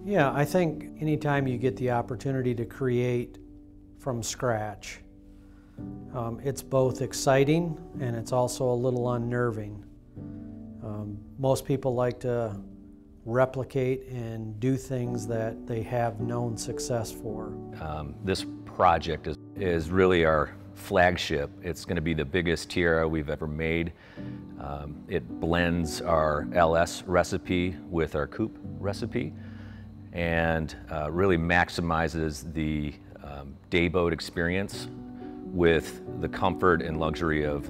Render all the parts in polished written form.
Yeah, I think anytime you get the opportunity to create from scratch, it's both exciting and it's also a little unnerving. Most people like to replicate and do things that they have known success for. This project is really our flagship. It's going to be the biggest tiara we've ever made. It blends our LS recipe with our coupe recipe and really maximizes the day boat experience with the comfort and luxury of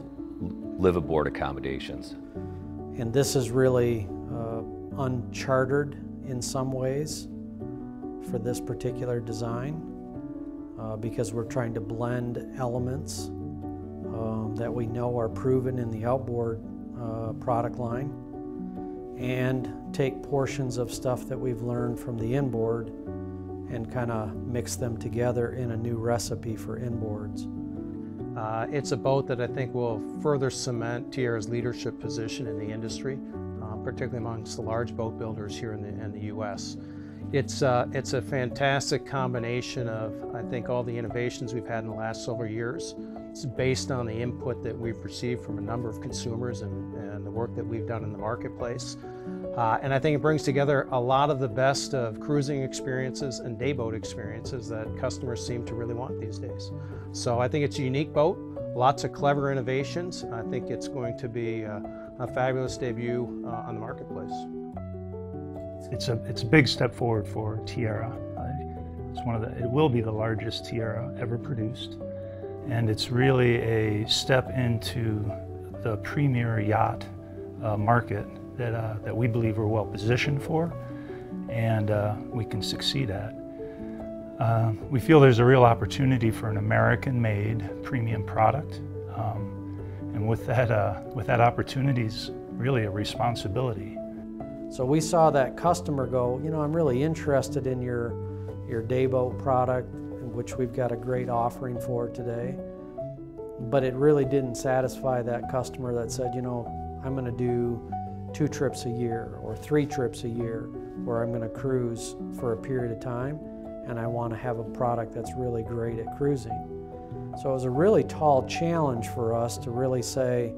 live-aboard accommodations. And this is really uncharted in some ways for this particular design because we're trying to blend elements that we know are proven in the outboard product line and take portions of stuff that we've learned from the inboard and kind of mix them together in a new recipe for inboards. It's a boat that I think will further cement Tiara's leadership position in the industry, particularly amongst the large boat builders here in the U.S. It's a fantastic combination of, I think, all the innovations we've had in the last several years. It's based on the input that we've received from a number of consumers and the work that we've done in the marketplace. And I think it brings together a lot of the best of cruising experiences and day boat experiences that customers seem to really want these days. So I think it's a unique boat, lots of clever innovations. I think it's going to be a fabulous debut on the marketplace. It's a big step forward for Tiara. It will be the largest tiara ever produced. And it's really a step into the premier yacht market that we believe we're well positioned for and we can succeed at. We feel there's a real opportunity for an American-made premium product, and with that opportunity is really a responsibility. So we saw that customer go, you know, I'm really interested in your day boat product, which we've got a great offering for today, but it really didn't satisfy that customer that said, you know, I'm going to do 2 trips a year or 3 trips a year where I'm going to cruise for a period of time and I want to have a product that's really great at cruising. So it was a really tall challenge for us to really say,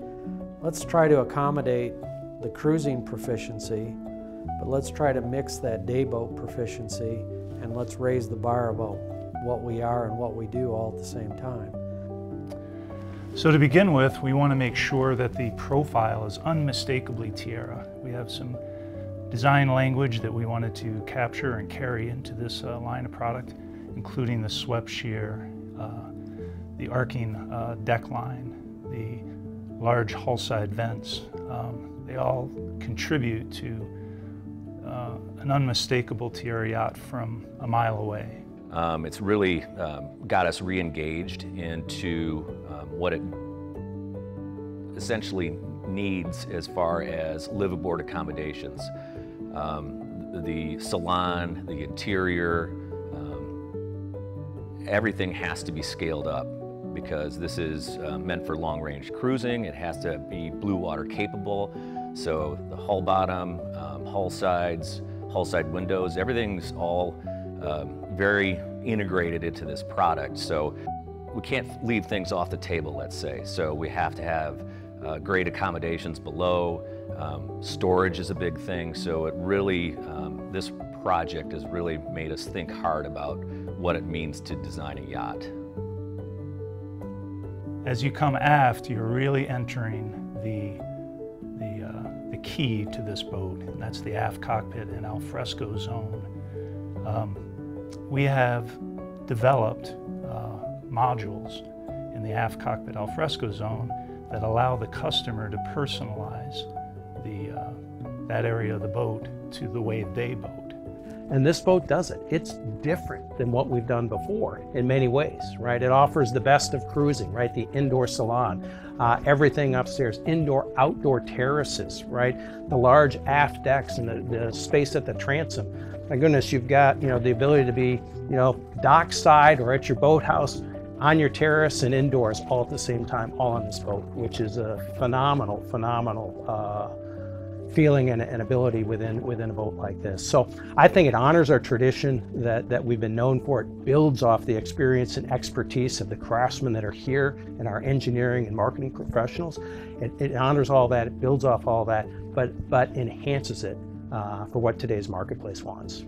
let's try to accommodate the cruising proficiency, but let's try to mix that day boat proficiency and let's raise the bar about what we are and what we do all at the same time. So to begin with, we want to make sure that the profile is unmistakably Tiara. We have some design language that we wanted to capture and carry into this line of product, including the swept sheer, the arcing deck line, the large hull-side vents. They all contribute to an unmistakable Tiara yacht from a mile away. It's really got us re-engaged into what it essentially needs as far as live-aboard accommodations. The salon, the interior, everything has to be scaled up because this is meant for long-range cruising. It has to be blue water capable. So the hull bottom, hull sides, hull side windows, everything's all very integrated into this product. So we can't leave things off the table, let's say. So we have to have great accommodations below. Storage is a big thing. So it really, this project has really made us think hard about what it means to design a yacht. As you come aft, you're really entering the key to this boat, and that's the aft cockpit and alfresco zone. We have developed modules in the aft cockpit alfresco zone that allow the customer to personalize that area of the boat to the way they boat. And this boat does it. It's different than what we've done before in many ways, right? It offers the best of cruising, right? The indoor salon, everything upstairs, indoor, outdoor terraces, right? The large aft decks and the space at the transom. My goodness, you've got, you know, the ability to be, you know, dockside or at your boathouse, on your terrace and indoors all at the same time, all on this boat, which is a phenomenal feeling and ability within a boat like this. So I think it honors our tradition that we've been known for. It builds off the experience and expertise of the craftsmen that are here and our engineering and marketing professionals. It honors all that, it builds off all that, but enhances it for what today's marketplace wants.